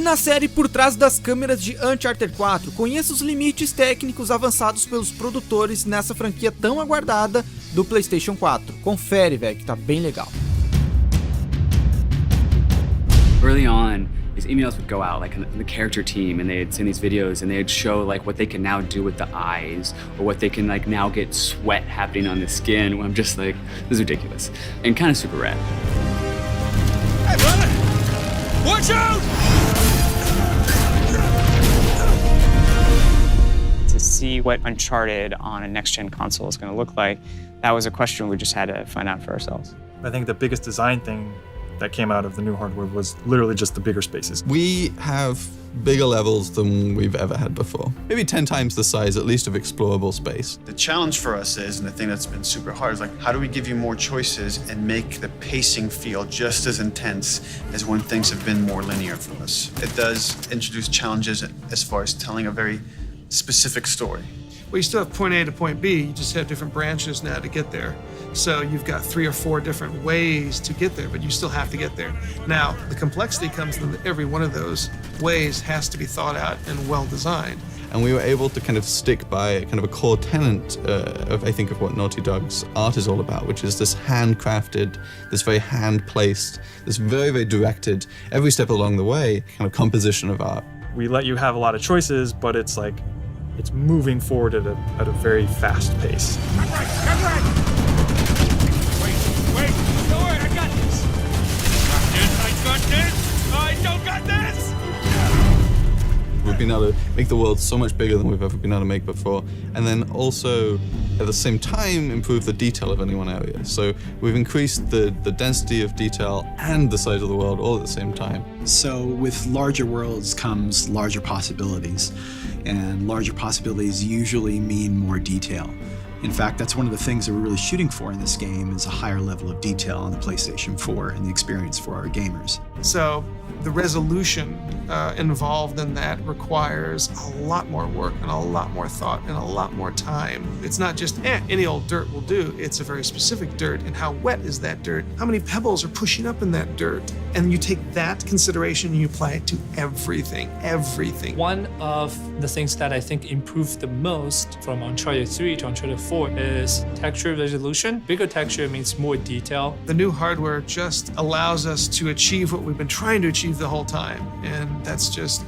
na série Por Trás das Câmeras de Uncharted 4, conheça os limites técnicos avançados pelos produtores nessa franquia tão aguardada do PlayStation 4. Confere, velho, que tá bem legal. Early on, these emails would go out, like the character team, and they'd send these videos, and they'd show like what they can now do with the eyes, or what they can like now get sweat happening on the skin. I'm just like, this is ridiculous, and kind of super rad. Hey, brother! Watch out! To see what Uncharted on a next-gen console is going to look like, that was a question we just had to find out for ourselves. I think the biggest design thing that came out of the new hardware was literally just the bigger spaces. We have bigger levels than we've ever had before. Maybe 10 times the size, at least, of explorable space. The challenge for us is, and the thing that's been super hard, is like, how do we give you more choices and make the pacing feel just as intense as when things have been more linear for us? It does introduce challenges as far as telling a very specific story. Well, you still have point A to point B, you just have different branches now to get there. So you've got 3 or 4 different ways to get there, but you still have to get there. Now, the complexity comes in that every one of those ways has to be thought out and well designed. And we were able to kind of stick by kind of a core tenet of, I think, of what Naughty Dog's art is all about, which is this handcrafted, this very hand-placed, this very, very directed, every step along the way, kind of composition of art. We let you have a lot of choices, but it's like, it's moving forward at a very fast pace. Cut right! Wait, don't worry, I got this! I don't got this! We've been able to make the world so much bigger than we've ever been able to make before, and then also, at the same time, improve the detail of any one area. So we've increased the density of detail and the size of the world all at the same time. So with larger worlds comes larger possibilities, and larger possibilities usually mean more detail. In fact, that's one of the things that we're really shooting for in this game, is a higher level of detail on the PlayStation 4 and the experience for our gamers. So the resolution involved in that requires a lot more work and a lot more thought and a lot more time. It's not just, any old dirt will do. It's a very specific dirt, and how wet is that dirt? How many pebbles are pushing up in that dirt? And you take that consideration and you apply it to everything. One of the things that I think improved the most from Uncharted 3 to Uncharted 4 is texture resolution. Bigger texture means more detail. The new hardware just allows us to achieve what we've been trying to achieve the whole time, and that's just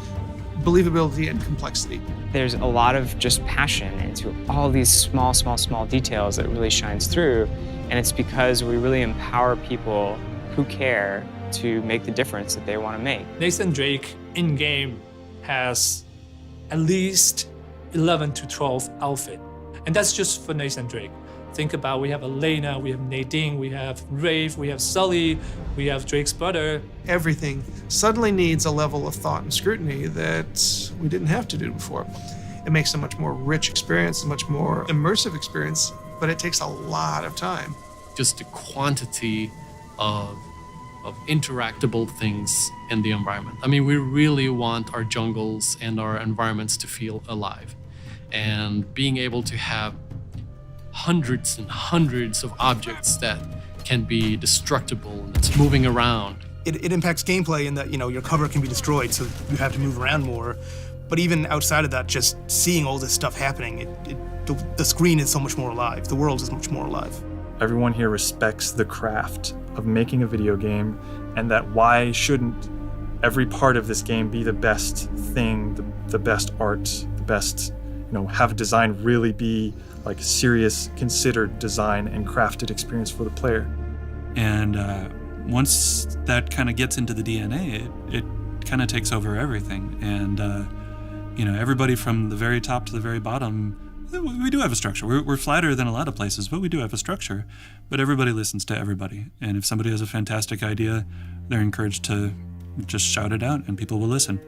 believability and complexity. There's a lot of just passion into all these small details that really shines through, and it's because we really empower people who care to make the difference that they want to make. Nathan Drake in-game has at least 11 to 12 outfits, and that's just for Nathan Drake. Think about, we have Elena, we have Nadine, we have Rafe, we have Sully, we have Drake's brother. Everything suddenly needs a level of thought and scrutiny that we didn't have to do before. It makes a much more rich experience, a much more immersive experience, but it takes a lot of time. Just the quantity of interactable things in the environment. I mean, we really want our jungles and our environments to feel alive. And being able to have hundreds and hundreds of objects that can be destructible and it's moving around. It impacts gameplay in that, your cover can be destroyed, so you have to move around more. But even outside of that, just seeing all this stuff happening, the screen is so much more alive. The world is much more alive. Everyone here respects the craft of making a video game, and that why shouldn't every part of this game be the best thing, the best art, the best, have design really be like serious, considered design and crafted experience for the player. And once that kind of gets into the DNA, it kind of takes over everything. And everybody from the very top to the very bottom, we do have a structure. We're flatter than a lot of places, but we do have a structure. But everybody listens to everybody. And if somebody has a fantastic idea, they're encouraged to just shout it out and people will listen.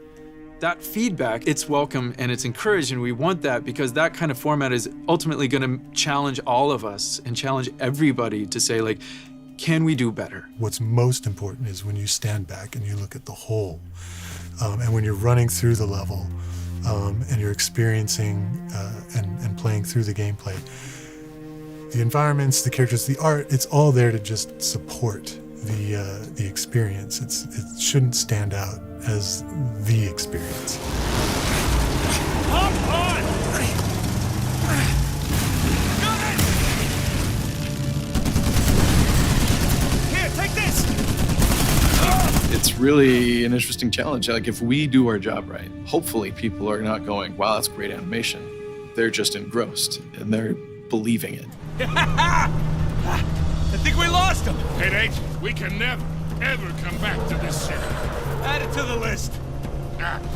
That feedback, it's welcome and it's encouraged, and we want that because that kind of format is ultimately going to challenge all of us and challenge everybody to say, like, can we do better? What's most important is when you stand back and you look at the whole, and when you're running through the level, and you're experiencing and playing through the gameplay. The environments, the characters, the art, it's all there to just support the experience. It shouldn't stand out as the experience. Here, take this. It's really an interesting challenge. Like, if we do our job right, hopefully people are not going, wow, that's great animation. They're just engrossed and they're believing it. I think we lost him. It ain't. We can never, ever come back to this city. Add it to the list.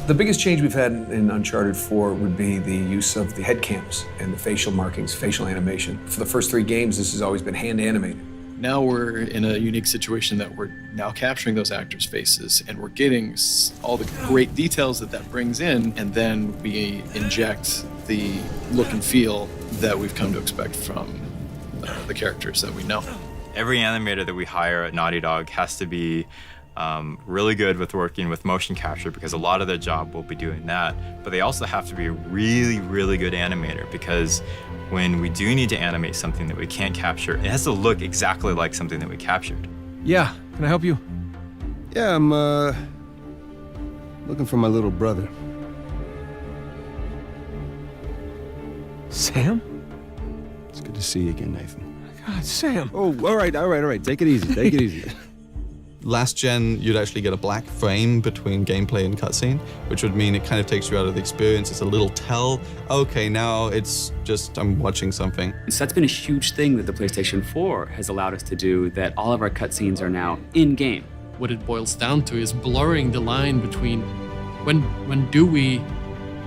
The biggest change we've had in Uncharted 4 would be the use of the head cams and the facial markings, facial animation. For the first 3 games, this has always been hand animated. Now we're in a unique situation that we're now capturing those actors' faces and we're getting all the great details that brings in, and then we inject the look and feel that we've come to expect from the characters that we know. Every animator that we hire at Naughty Dog has to be really good with working with motion capture, because a lot of their job will be doing that. But they also have to be a really, really good animator, because when we do need to animate something that we can't capture, it has to look exactly like something that we captured. Yeah, can I help you? Yeah, I'm looking for my little brother. Sam? It's good to see you again, Nathan. God, Sam. Oh, all right. Take it easy, take it easy. Last gen, you'd actually get a black frame between gameplay and cutscene, which would mean it kind of takes you out of the experience. It's a little tell. Okay, now it's just I'm watching something. So that's been a huge thing that the PlayStation 4 has allowed us to do, that all of our cutscenes are now in-game. What it boils down to is blurring the line between when do we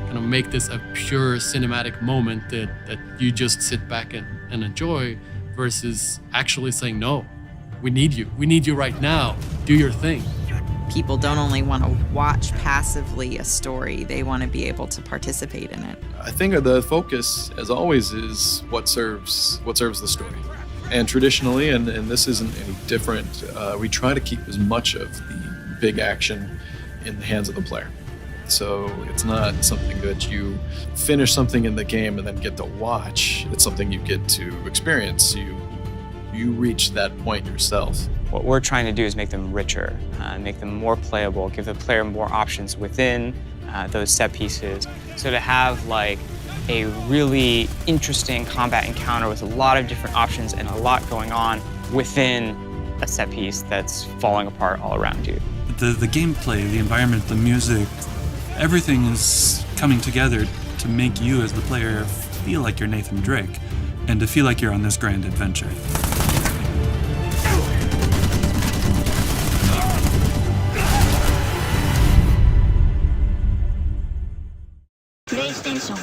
kind of make this a pure cinematic moment that you just sit back and enjoy, versus actually saying, no, we need you right now, do your thing. People don't only want to watch passively a story, they want to be able to participate in it. I think the focus, as always, is what serves the story. And traditionally, and this isn't any different, we try to keep as much of the big action in the hands of the player. So it's not something that you finish something in the game and then get to watch. It's something you get to experience. You reach that point yourself. What we're trying to do is make them richer, make them more playable, give the player more options within those set pieces. So to have like a really interesting combat encounter with a lot of different options and a lot going on within a set piece that's falling apart all around you. The gameplay, the environment, the music, everything is coming together to make you as the player feel like you're Nathan Drake and to feel like you're on this grand adventure. PlayStation